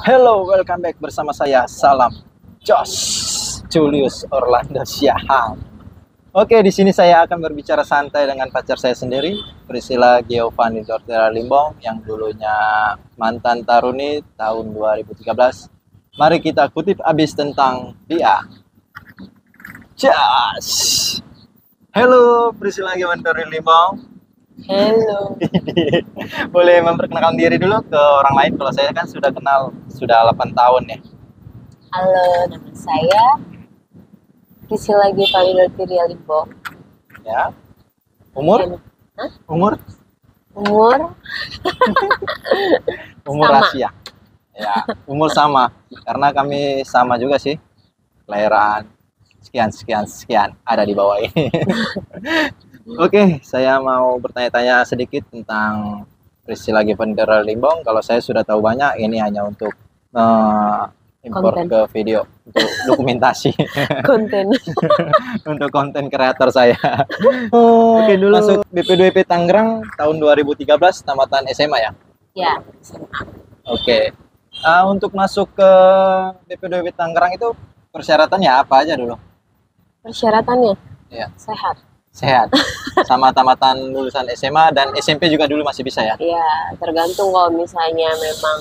Hello, welcome back bersama saya Salam Josh Julius Orlando Syaham. Oke, di sini saya akan berbicara santai dengan pacar saya sendiri, Priscilla Giovanni Dortera Limbong, yang dulunya mantan taruni tahun 2013. Mari kita kutip abis tentang dia. Josh. Hello, Priscilla Giovanni Dortera Limbong. Halo, Boleh memperkenalkan diri dulu ke orang lain? Kalau saya kan sudah kenal sudah 8 tahun ya. halo, nama saya Priscilla Giovanni Dortera Limbong. Ya. Umur? Hah? Umur? Umur Umur Sama. rahasia. Ya, umur sama. Karena kami sama juga sih. Kelahiran sekian ada di bawah ini. Oke, saya mau bertanya-tanya sedikit tentang Priscilla Giovanni Dortera Limbong. Kalau saya sudah tahu banyak, ini hanya untuk import Konten. ke video, untuk dokumentasi, konten. untuk konten kreator saya. Oke, dulu masuk BP2IP Tangerang tahun 2013, tamatan SMA ya. Ya, SMA. Oke. Untuk masuk ke BP2IP Tangerang itu persyaratannya apa aja dulu? Persyaratannya Iya. sehat. Sehat. Sama tamatan lulusan SMA dan SMP juga dulu masih bisa ya? Ya, tergantung kalau misalnya memang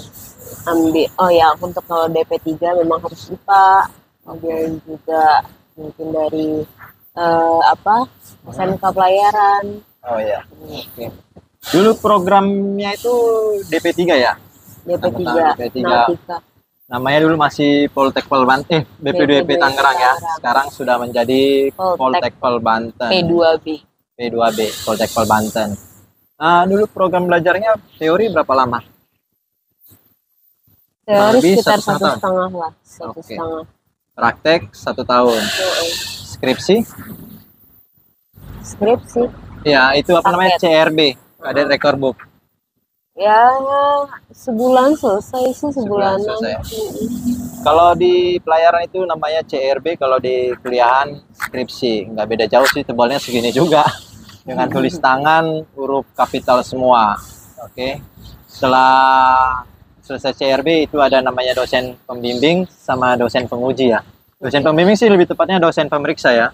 untuk kalau DP3 memang harus IPA. Kemudian juga mungkin dari SMK pelayaran. Oh iya. Oke. Dulu programnya itu DP3 ya? DP3, DP3. Nautika. Namanya dulu masih Poltekpol Banten, BP2IP Tangerang ya. Tangerang. Sekarang sudah menjadi Poltek Poltekpol Banten. P2B. P2B, Poltekpol Banten. Dulu program belajarnya teori berapa lama? Teori Lebih sekitar satu setengah 1,5 lah, satu Oke. setengah. Praktek 1 tahun. Skripsi? Skripsi, Ya, itu apa namanya? Paket. CRB, Cadet Record Book. ya sebulan selesai sih, Sebulan sebulanan. selesai. Kalau di pelayaran itu namanya CRB, kalau di kuliahan skripsi. Nggak beda jauh sih, tebalnya segini juga. Dengan tulis tangan, huruf kapital semua. Oke. Setelah selesai CRB itu ada namanya dosen pembimbing sama dosen penguji ya. Dosen pembimbing sih lebih tepatnya dosen pemeriksa ya.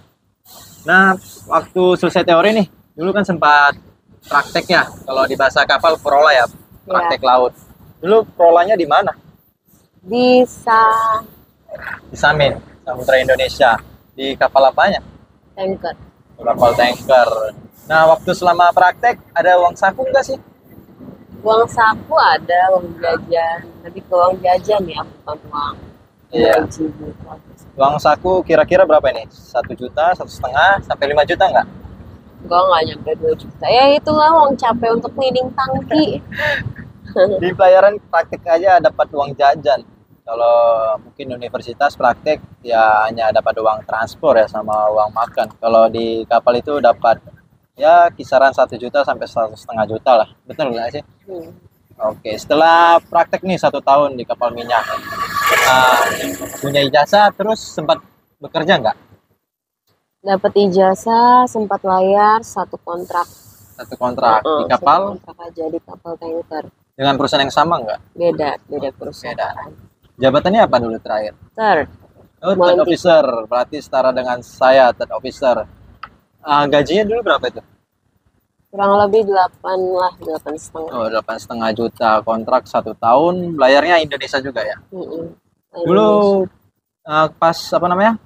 Nah, waktu selesai teori nih, dulu kan sempat praktek ya. Kalau di bahasa kapal prola ya, praktek laut. Dulu prolanya di mana? Bisa Di Samin, Samudra Indonesia. Di kapal apanya? tanker. Kapal tanker. Nah, waktu selama praktek ada uang saku nggak sih? Uang saku ada, uang jajan. Tapi ke uang jajan ya, bukan uang Iya. gaji gitu. Uang saku kira-kira berapa ini? 1 juta, 1,5, sampai 5 juta nggak? Gue nggak nyampe 2 juta. Ya itulah uang capek untuk cleaning tangki. Di pelayaran praktek aja dapat uang jajan. Kalau mungkin universitas praktek ya hanya dapat uang transport ya sama uang makan. Kalau di kapal itu dapat ya kisaran 1 juta sampai 1,5 juta lah. Betul nggak sih? Oke, setelah praktek nih 1 tahun di kapal minyak, punya ijazah terus sempat bekerja nggak? Dapat ijazah, sempat layar, satu kontrak. Satu kontrak di Satu kapal kontrak aja di kapal tanker. dengan perusahaan yang sama nggak? Beda perusahaan. Jabatannya apa dulu terakhir? Third, Oh, third Volunteer. officer, berarti setara dengan saya, third officer. Gajinya dulu berapa itu? kurang lebih 8 lah, 8,5. Oh, 8,5 juta, kontrak 1 tahun, layarnya Indonesia juga ya. Dulu pas apa namanya?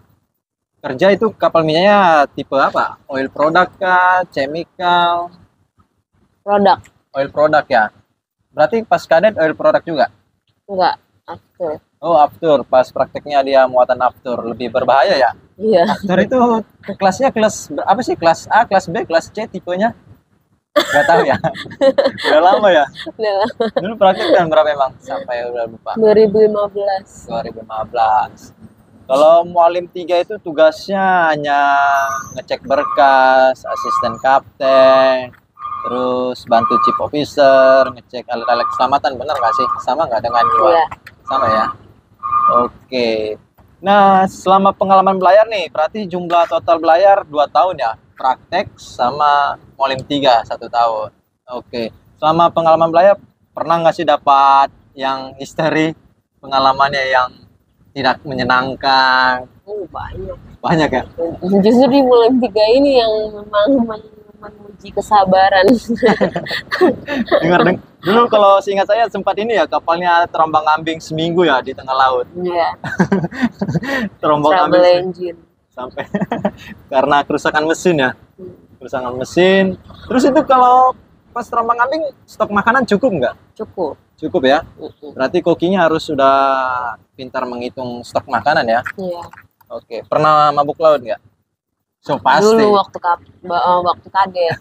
Kerja itu kapal minyaknya tipe apa? Oil product kah? Chemical? Produk, Oil product ya. Berarti pas kadet oil product juga. enggak, after. Oh, after, pas prakteknya dia muatan after, lebih berbahaya ya. Iya, After itu kelasnya kelas apa sih? Kelas A, kelas B, kelas C tipenya? Gak tahu ya. Udah lama ya. udah lah. Dulu praktek kan berapa emang? Sampai udah lupa. 2015. 2015. Kalau Mualim 3 itu tugasnya hanya ngecek berkas, asisten kapten, terus bantu chief officer, ngecek alat-alat keselamatan, bener nggak sih? Sama nggak dengan luar? Iya, Sama ya? Oke. Nah, selama pengalaman belayar nih, berarti jumlah total belayar 2 tahun ya? Praktek sama Mualim 3 1 tahun. Oke. Selama pengalaman belayar, pernah nggak sih dapat yang history pengalamannya yang tidak menyenangkan? Banyak. Banyak ya? Justru di bulan 3 ini yang memang menguji kesabaran. Dulu kalau seingat saya sempat ini ya, kapalnya terombang-ambing seminggu ya di tengah laut. Iya, travel Terombang-ambing engine. sampai karena kerusakan mesin ya. Hmm, Kerusakan mesin. Terus itu kalau pas terombang-ambing stok makanan cukup nggak? Cukup. Cukup ya. Mm-mm. Berarti kokinya harus sudah pintar menghitung stok makanan ya. Iya. Oke, pernah mabuk laut nggak? So pasti. Dulu waktu kadet.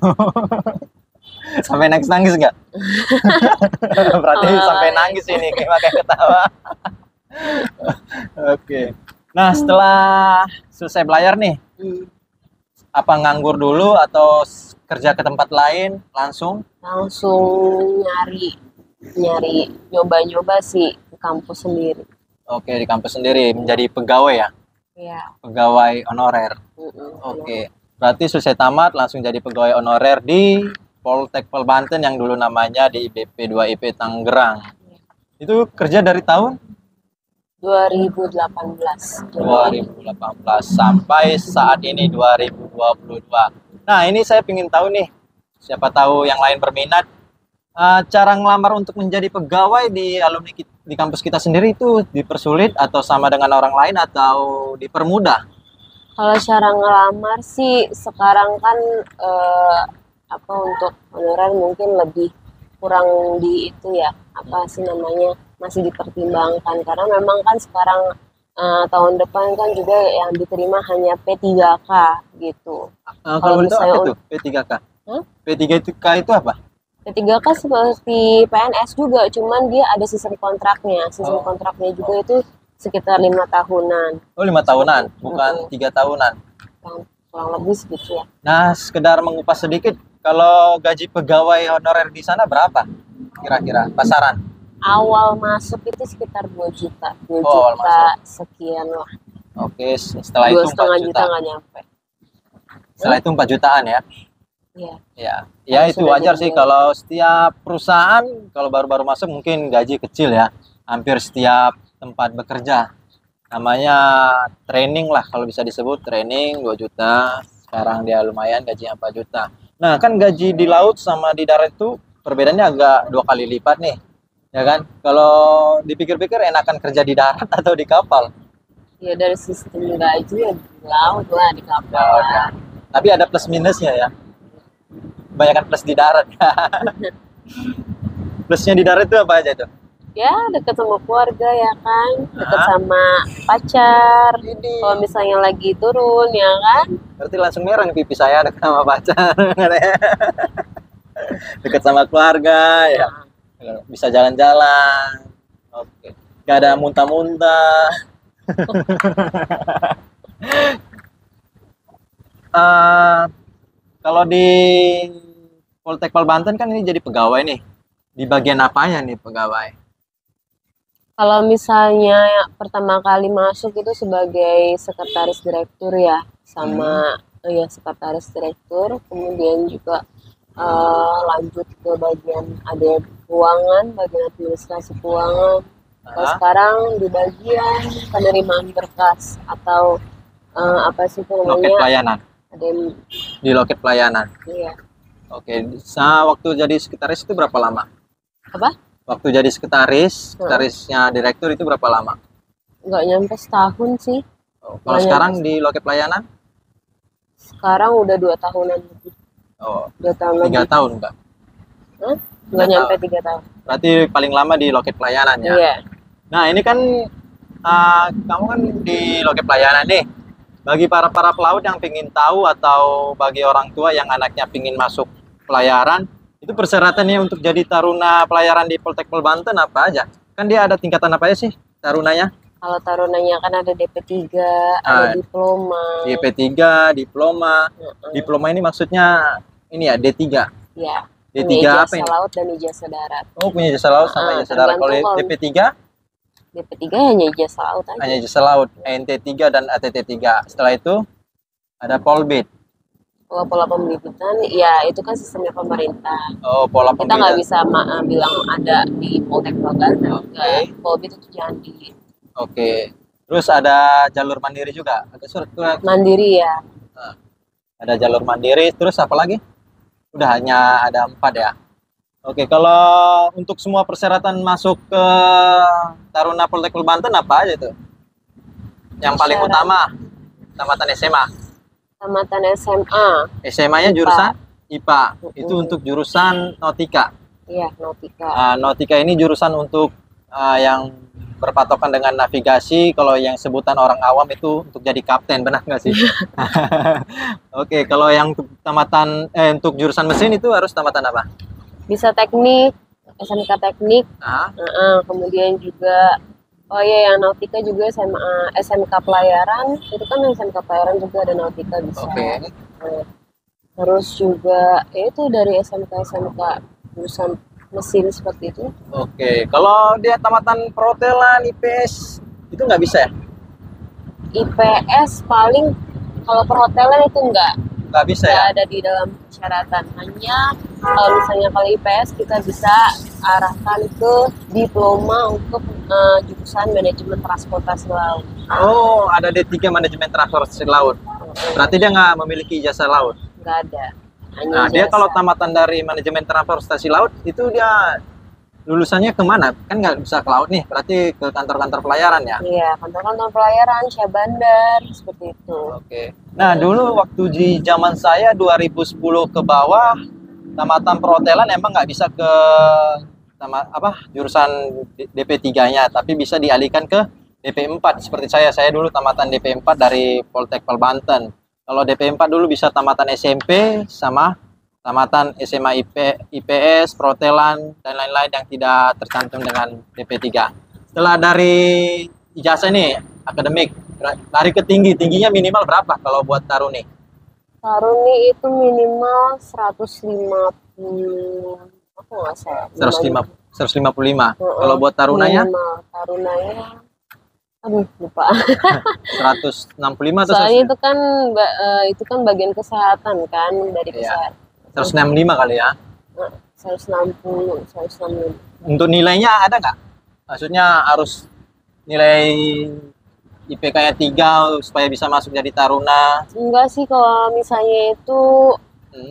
Sampai nangis nggak? Berarti sampai nangis ini makanya ketawa. Oke. Nah, setelah selesai belayar nih, Hmm, apa nganggur dulu atau kerja ke tempat lain langsung? Langsung nyari nyoba-nyoba sih ke kampus sendiri. Oke, di kampus sendiri menjadi pegawai ya, Iya. pegawai honorer. Mm-mm. Oke, berarti selesai tamat langsung jadi pegawai honorer di Poltekpol Banten yang dulu namanya di BP 2 IP Tangerang. Itu kerja dari tahun 2018. 2018 sampai saat ini 2022. Nah, ini saya ingin tahu nih, siapa tahu yang lain berminat, cara ngelamar untuk menjadi pegawai di alumni di kampus kita sendiri itu dipersulit atau sama dengan orang lain atau dipermudah? Kalau cara ngelamar sih sekarang kan untuk honorer mungkin lebih kurang di itu ya, apa sih namanya, masih dipertimbangkan karena memang kan sekarang tahun depan kan juga yang diterima hanya P3K gitu. Kalau boleh tahu apa itu P3K? Hah? P3K itu apa? P3K seperti PNS juga, cuman dia ada sistem kontraknya. Sistem kontraknya juga itu sekitar 5 tahunan. Oh, 5 tahunan, bukan 3 tahunan. Kurang lebih segitu ya. Nah, sekedar mengupas sedikit, kalau gaji pegawai honorer di sana berapa? Kira-kira pasaran? Awal masuk itu sekitar 2 juta. 2 awal juta masuk. sekian lah. Oke, setelah itu 4 2,5 juta juta. nggak nyampe. Setelah itu 4 jutaan ya. Iya. Ya Kalau itu sudah wajar jadi sih pegawai. kalau setiap perusahaan kalau baru-baru masuk mungkin gaji kecil ya. Hampir setiap tempat bekerja. Namanya training lah kalau bisa disebut training 2 juta. Sekarang dia lumayan gajinya 4 juta. Nah, kan gaji di laut sama di darat itu perbedaannya agak 2 kali lipat nih. Ya kan? Kalau dipikir-pikir enakan kerja di darat atau di kapal? Ya dari sistem gaji ya di laut lah, di kapal Laut, ya. lah. Tapi ada plus minusnya ya. Kebanyakan plus di darat. Plusnya di darat itu apa aja tuh? Ya dekat sama keluarga ya kan, dekat Hah? sama pacar. Kalau misalnya lagi turun ya kan, Berarti langsung merah nih pipi saya dekat sama pacar. Dekat sama keluarga ya. Bisa jalan-jalan. Oke. Gak ada muntah-muntah. Eh, kalau di Poltekpol Banten kan ini jadi pegawai nih. Di bagian apanya nih pegawai? kalau misalnya pertama kali masuk itu sebagai sekretaris direktur ya, sama ya sekretaris direktur, kemudian juga lanjut ke bagian ada keuangan, bagian administrasi keuangan. Kalau Ah, sekarang di bagian penerimaan berkas atau apa sih itu loket namanya? pelayanan. Ada yang Di loket pelayanan. iya. Oke. Waktu jadi sekretaris itu berapa lama? Apa? Waktu jadi sekretarisnya direktur itu berapa lama? Nggak nyampe setahun sih. Kalau Nggak sekarang nyampe. di loket pelayanan? Sekarang udah 2 tahunan lebih. Oh, 2 tahun 3 lebih. tahun enggak? Hah? Nggak 3 nyampe tahun. 3 tahun. Berarti paling lama di loket pelayanan ya. Iya. Nah, ini kan kamu kan di loket pelayanan nih. Bagi para pelaut yang ingin tahu atau bagi orang tua yang anaknya ingin masuk pelayaran, itu persyaratannya untuk jadi taruna pelayaran di Poltekpol Banten apa aja? Kan dia ada tingkatan apa aja sih tarunanya? Kalau tarunanya kan ada DP3, Ah, ada diploma. DP3, diploma. Heeh. Diploma ini maksudnya ini ya D3. Ya. D3 Punya apa ijazah ini? laut dan ijazah darat. Oh, punya jasa laut sama jasa darat. Kalau tergantung kalau DP3 DP3 hanya ijazah laut aja. hanya jasa laut, NT3 dan ATT3. Setelah itu ada Polbit. Pola-pola pembibitan, ya itu kan sistemnya pemerintah. Oh, pola Kita nggak pembibitan. bisa bilang ada di Poltek Bagan, Oke. Polbit itu jangan di Oke. Terus ada jalur mandiri juga. Ada surat surat. mandiri ya. Nah, ada jalur mandiri. Terus apa lagi? Udah hanya ada 4 ya. Oke, kalau untuk semua persyaratan masuk ke Taruna Poltekul Banten apa aja tuh? Yang paling Syarat utama, tamatan SMA. tamatan SMA, SMA-nya IPA. jurusan IPA. Itu Mm-mm. untuk jurusan Nautika. Iya, Nautika. Nautika ini jurusan untuk yang berpatokan dengan navigasi. Kalau yang sebutan orang awam itu untuk jadi kapten, benar nggak sih? Oke, kalau yang untuk tamatan untuk jurusan mesin itu harus tamatan apa? Bisa teknik, SMK teknik, Ah, kemudian juga oh iya yang Nautika juga SMK pelayaran, itu kan SMK pelayaran juga ada Nautika bisa. oke. Nah, terus juga ya itu dari SMK jurusan mesin seperti itu. Oke, kalau dia tamatan perhotelan, IPS itu nggak bisa ya? IPS paling kalau perhotelan itu Nggak bisa nggak ya? ada di dalam persyaratan. Hanya kalau misalnya kalau IPS kita bisa arahkan ke diploma untuk jurusan manajemen transportasi laut. Oh, ada D3 manajemen transportasi laut. Berarti dia nggak memiliki ijazah laut. Nggak ada. Hanya Nah, dia jasa. kalau tamatan dari manajemen transportasi laut itu dia lulusannya kemana? Kan nggak bisa ke laut nih, berarti ke kantor-kantor pelayaran ya? Iya, kantor-kantor pelayaran, syah bandar, seperti itu. Oke. Nah, dulu waktu di zaman saya 2010 ke bawah, tamatan perhotelan emang nggak bisa ke jurusan DP3-nya, tapi bisa dialihkan ke DP4 seperti saya dulu tamatan DP4 dari Poltek Banten. Kalau DP4 dulu bisa tamatan SMP sama tamatan SMA IPS, perhotelan dan lain-lain yang tidak tercantum dengan DP3. Setelah dari ijazah nih akademik, lari ke tingginya minimal berapa kalau buat Taruni? Taruni itu minimal 150, apa nggak salah? 155. Kalau buat Tarunanya? Minimal. Tarunanya, aduh lupa. 165 atau Soalnya itu kan bagian kesehatan kan dari Iya. kesehatan. 165 kali ya. 160. Untuk nilainya ada nggak? Maksudnya harus nilai IPK-nya 3 supaya bisa masuk jadi taruna. Enggak sih kalau misalnya itu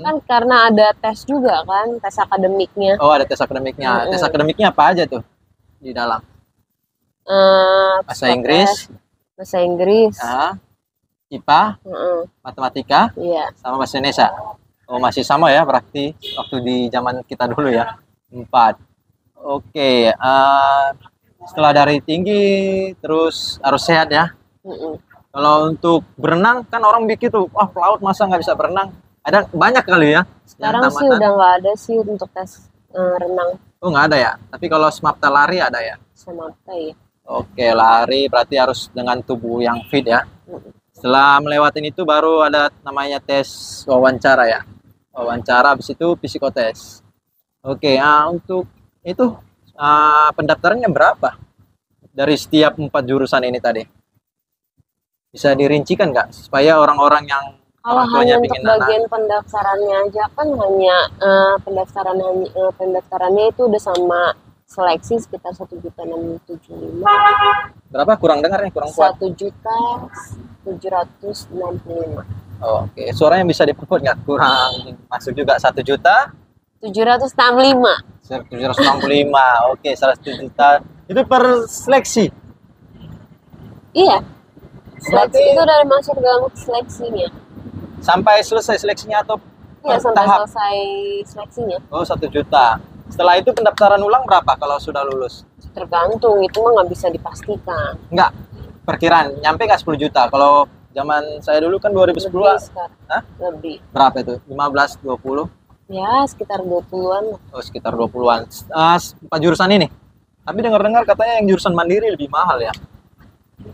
kan karena ada tes juga kan, tes akademiknya. Oh, ada tes akademiknya. Tes akademiknya apa aja tuh di dalam? Bahasa Inggris, bahasa Inggris, IPA, matematika, iya. sama bahasa Indonesia. Oh, masih sama ya berarti waktu di zaman kita dulu ya. 4. Oke, setelah dari tinggi terus harus sehat ya. Kalau untuk berenang kan orang pikir tuh, wah pelaut masa nggak bisa berenang. Ada banyak kali ya. Sekarang sih udah nggak ada sih untuk tes renang. Oh nggak ada ya. Tapi kalau Smapta lari ada ya. Smapta ya. Oke, lari berarti harus dengan tubuh yang fit ya. Setelah melewatin itu baru ada namanya tes wawancara ya. Wawancara habis itu psikotes. Oke, untuk itu pendaftarannya berapa? Dari setiap 4 jurusan ini tadi. Bisa dirincikan nggak supaya orang-orang yang kalau orang tuanya hanya untuk bagian pendaftarannya aja kan hanya pendaftarannya itu udah sama seleksi sekitar 1.675. Berapa? Kurang dengar nih, kurang kuat. 1.765. Oh, oke, suaranya bisa diperkuat nggak? Kurang masuk juga 1.765. 765. Oke, 1 juta. Itu per seleksi. Iya. Seleksi itu dari masuk dalam seleksinya. Sampai selesai seleksinya atau Iya, sampai tahap? selesai seleksinya. Oh, 1 juta. Setelah itu pendaftaran ulang berapa kalau sudah lulus? Tergantung, itu mah nggak bisa dipastikan. Enggak, perkiraan. Nyampe nggak 10 juta? Kalau zaman saya dulu kan 2010. Lebih. Berapa itu? 15, 20? Ya, sekitar 20-an. Oh, sekitar 20-an. 4 jurusan ini. Tapi dengar-dengar katanya yang jurusan mandiri lebih mahal ya.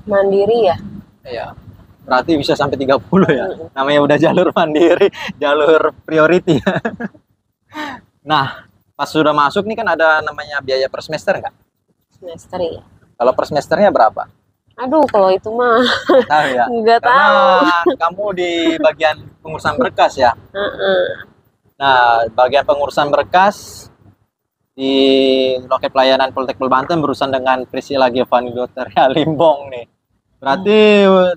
Mandiri ya? Iya. Berarti bisa sampai 30 ya. Namanya udah jalur mandiri, jalur priority. Nah, pas sudah masuk nih kan ada namanya biaya per semester nggak? Semester ya. Kalau per semesternya berapa? Aduh, kalau itu mah Tahu ya? nggak Karena tahu. kamu di bagian pengurusan berkas ya. Heeh. Nah, bagian pengurusan berkas di loket pelayanan Poltekpol Banten berurusan dengan Priscilla Giovanni Gloteria Limbong nih. Berarti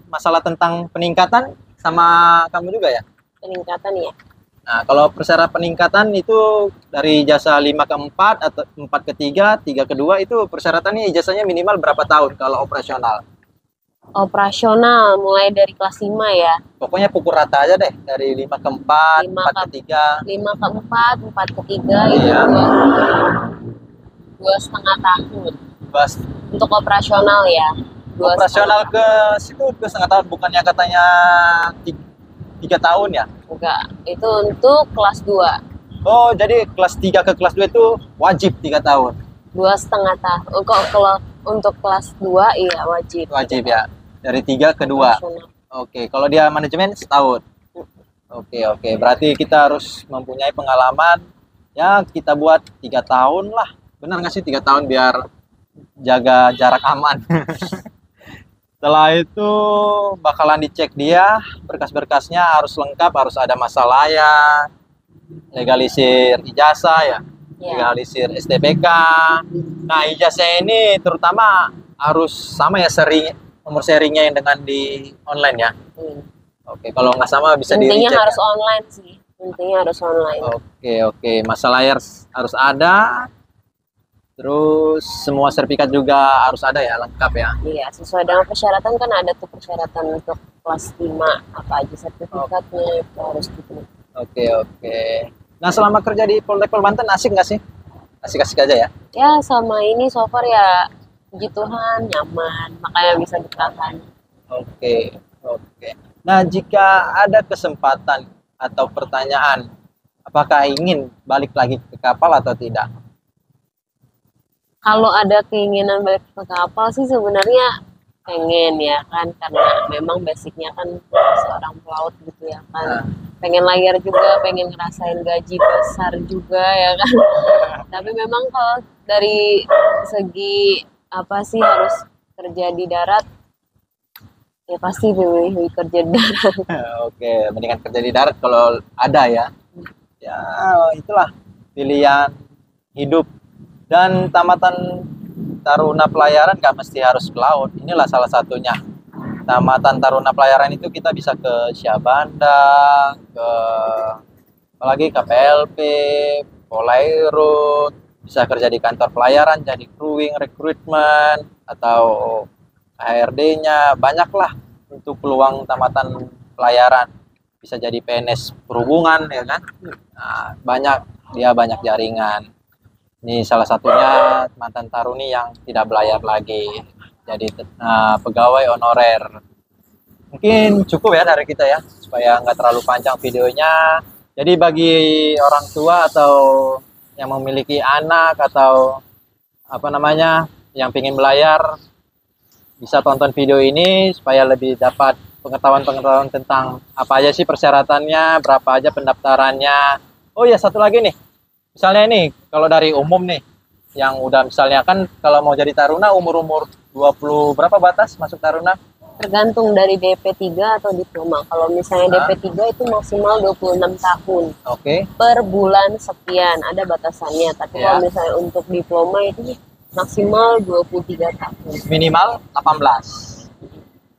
masalah tentang peningkatan sama kamu juga ya? Peningkatan ya. Nah, kalau persyarat peningkatan itu dari jasa 5 ke 4 atau 4 ke 3, 3 ke 2 itu persyaratannya ijazahnya minimal berapa tahun kalau operasional? Operasional mulai dari kelas 5 ya. Pokoknya pukul rata aja deh dari 5 ke 4, 5 4 ke ke 3. 5 ke 4, 4 ke 3 itu Iya. dua setengah tahun. Bas, Untuk operasional ya. Dua operasional setengah ke situ ke setengah tahun bukannya katanya 3 tahun ya? enggak. Itu untuk kelas 2. Oh, jadi kelas 3 ke kelas 2 itu wajib 3 tahun. Dua setengah tahun. Kok kalau untuk kelas 2 iya wajib. Wajib ya. Dari 3 ke 2. Operasional. Oke, kalau dia manajemen setahun. Oke. Berarti kita harus mempunyai pengalaman. Ya, kita buat 3 tahun lah. Benar nggak sih 3 tahun biar jaga jarak aman. Setelah itu bakalan dicek dia, berkas-berkasnya harus lengkap, harus ada masa layak, legalisir ijazah ya, Ya. legalisir STPK. Nah, ijazah ini terutama harus sama ya nomor serinya yang dengan di online ya. Hmm. Oke, kalau nggak sama bisa di Intinya recheck harus ya. online sih. Intinya harus online. Oke, masa layar harus ada. Terus semua sertifikat juga harus ada ya, lengkap ya. Iya, sesuai dengan persyaratan kan ada tuh persyaratan untuk kelas 5 apa aja sertifikatnya itu harus dipenuhi. Oke. Nah, selama kerja di Poltekpol Banten asik nggak sih? Asik-asik aja ya. Ya sama ini so far ya puji Tuhan nyaman makanya bisa bertahan. Oke. Nah, jika ada kesempatan atau pertanyaan, apakah ingin balik lagi ke kapal atau tidak? Kalau ada keinginan balik ke kapal sih sebenarnya pengen ya kan karena memang basicnya kan seorang pelaut gitu ya kan. Pengen layar juga, pengen ngerasain gaji besar juga ya kan. Tapi memang kalau dari segi apa sih harus kerja di darat ya pasti memilih kerja di darat. Oke, mendingan kerja di darat kalau ada ya. Ya, itulah pilihan hidup. Dan tamatan Taruna Pelayaran nggak mesti harus ke laut. Inilah salah satunya. Tamatan Taruna Pelayaran itu kita bisa ke Syahbanda, ke apalagi KPLP, Polairut, bisa kerja di kantor pelayaran, jadi crewing, recruitment, atau HRD-nya, banyaklah untuk peluang tamatan pelayaran. Bisa jadi PNS perhubungan, ya kan? Nah, banyak jaringan. Ini salah satunya mantan taruni yang tidak belayar lagi, jadi pegawai honorer. Mungkin cukup ya dari kita ya, supaya nggak terlalu panjang videonya. Jadi bagi orang tua atau yang memiliki anak atau apa namanya yang ingin belayar, bisa tonton video ini supaya lebih dapat pengetahuan tentang apa aja sih persyaratannya, berapa aja pendaftarannya. Oh ya, satu lagi nih. Misalnya nih, kalau dari umum nih, yang udah misalnya kan kalau mau jadi taruna umur-umur 20 berapa batas masuk taruna? Tergantung dari DP3 atau diploma. Kalau misalnya DP3 itu maksimal 26 tahun. Oke. Per bulan sekian, ada batasannya. Tapi Ya. kalau misalnya untuk diploma itu maksimal 23 tahun. Minimal 18.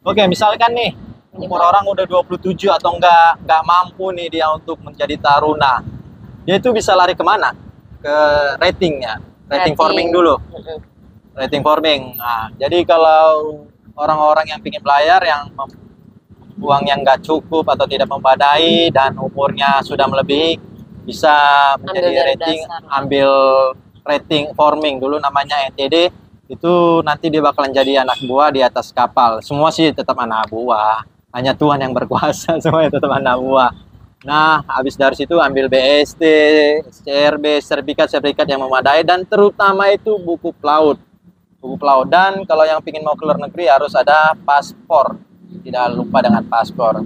Oke, misalkan nih umur orang udah 27 atau nggak mampu nih dia untuk menjadi taruna. Dia itu bisa lari kemana? Ke ratingnya, rating forming dulu. Rating forming. Nah, jadi kalau orang-orang yang ingin belayar yang uang yang nggak cukup atau tidak memadai dan umurnya sudah melebihi, bisa menjadi ambil rating forming dulu namanya NTD. Itu nanti dia bakalan jadi anak buah di atas kapal. Semua sih tetap anak buah. Hanya Tuhan yang berkuasa, semuanya tetap anak buah. Nah, habis dari situ ambil BST, CRB, sertifikat yang memadai, dan terutama itu buku pelaut. Buku pelaut. Dan kalau yang ingin mau ke luar negeri harus ada paspor. Tidak lupa dengan paspor.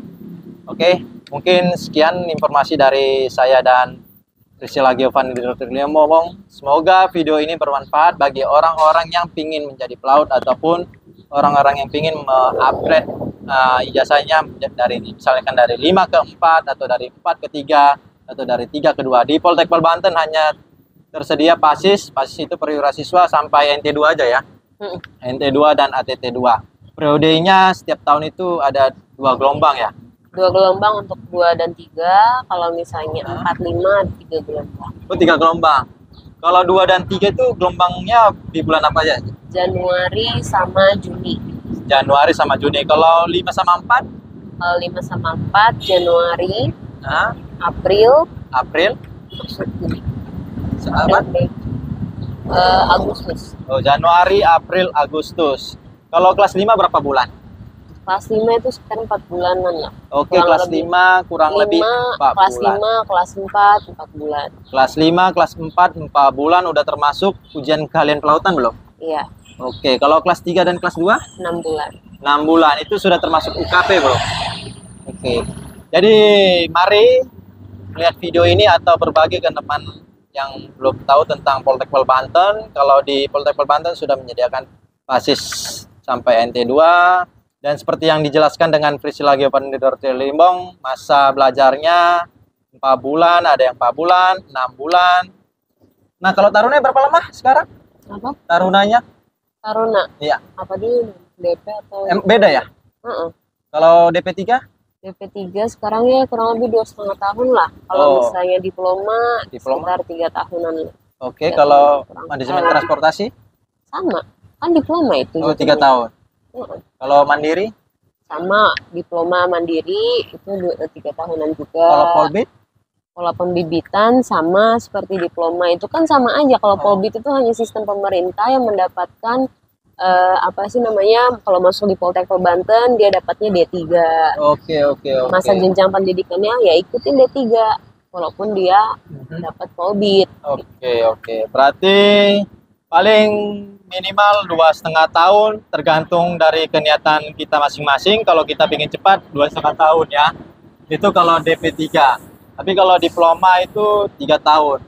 Oke, mungkin sekian informasi dari saya dan Priscilla Giovanni Limbong. Semoga video ini bermanfaat bagi orang-orang yang ingin menjadi pelaut ataupun orang-orang yang ingin upgrade ijazahnya dari misalkan dari 5 ke 4 atau dari 4 ke 3 atau dari 3 ke 2. Di Poltekpol Banten hanya tersedia PASIS. PASIS itu perwira siswa sampai NT2 aja ya. NT2 dan ATT2. Periodenya setiap tahun itu ada 2 gelombang ya. 2 gelombang untuk 2 dan 3. Kalau misalnya 4, 5 ada 3 gelombang. Oh, 3 gelombang. Kalau 2 dan 3 itu gelombangnya di bulan apa aja? Januari sama Juni. Januari sama Juni. Kalau 5 sama 4? Kalau 5 sama 4 Januari, Nah, April, April, Juni. apa? Agustus. Oh, Januari, April, Agustus. Kalau kelas 5 berapa bulan? Kelas 5 itu sekitar 4 bulanan lah. Oke, Kurang kelas lebih. 5 kurang lebih 4 kelas bulan. 5, kelas 4, 4 bulan. Kelas 5, kelas 4, 4 bulan udah termasuk ujian keahlian kelautan belum? Iya, Oke, kalau kelas 3 dan kelas 2? 6 bulan. 6 bulan, itu sudah termasuk UKP belum? Oke, jadi mari lihat video ini atau berbagi ke teman yang belum tahu tentang Poltekpol Banten. Kalau di Poltekpol Banten sudah menyediakan PASIS sampai NT2. Dan seperti yang dijelaskan dengan Priscilla Geopendidor Limbong, masa belajarnya 4 bulan, ada yang 4 bulan, 6 bulan. Nah, kalau tarunanya berapa lama sekarang? Apa? Tarunanya? Taruna. Iya. Apa dulu? DP atau? Beda ya? Kalau DP3? DP3 sekarang ya kurang lebih 2,5 tahun lah. Kalau misalnya diploma sekitar 3 tahunan. Oke, 3 kalau tahun, manajemen transportasi? sama. Kan diploma itu. Oh, 3 tahun. Kalau mandiri? Sama, diploma mandiri itu 3 tahunan juga. Kalau polbit? Kalau pembibitan sama seperti diploma itu kan sama aja. Kalau polbit itu hanya sistem pemerintah yang mendapatkan apa sih namanya, kalau masuk di Poltekpol Banten dia dapatnya D3. Oke. Masa jenjang pendidikannya ya ikutin D3 walaupun dia dapat polbit. Oke. Berarti paling minimal 2,5 tahun, tergantung dari keniatan kita masing-masing. Kalau kita ingin cepat 2,5 tahun ya, itu kalau DP3. Tapi kalau diploma itu 3 tahun.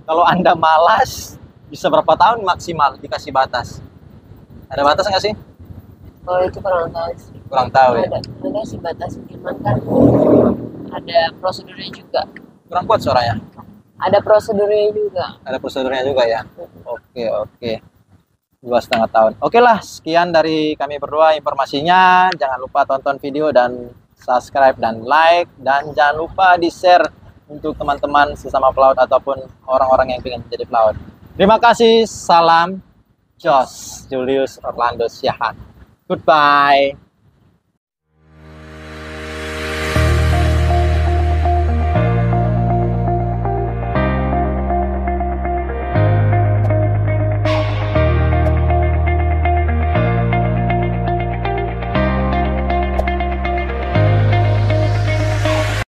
Kalau Anda malas, bisa berapa tahun maksimal dikasih batas? Ada batas nggak sih? Kalau itu kurang tahu sih. Kurang tahu ya? Ada sih batas, cuman kan ada prosedurnya juga. Kurang kuat suaranya? Ada prosedurnya juga. Ada prosedurnya juga ya? Oke. 2,5 tahun. Oke lah, sekian dari kami berdua informasinya. Jangan lupa tonton video dan subscribe dan like. Dan jangan lupa di-share untuk teman-teman sesama pelaut ataupun orang-orang yang ingin menjadi pelaut. Terima kasih. Salam Jos Julius Orlando Siahaan. Goodbye.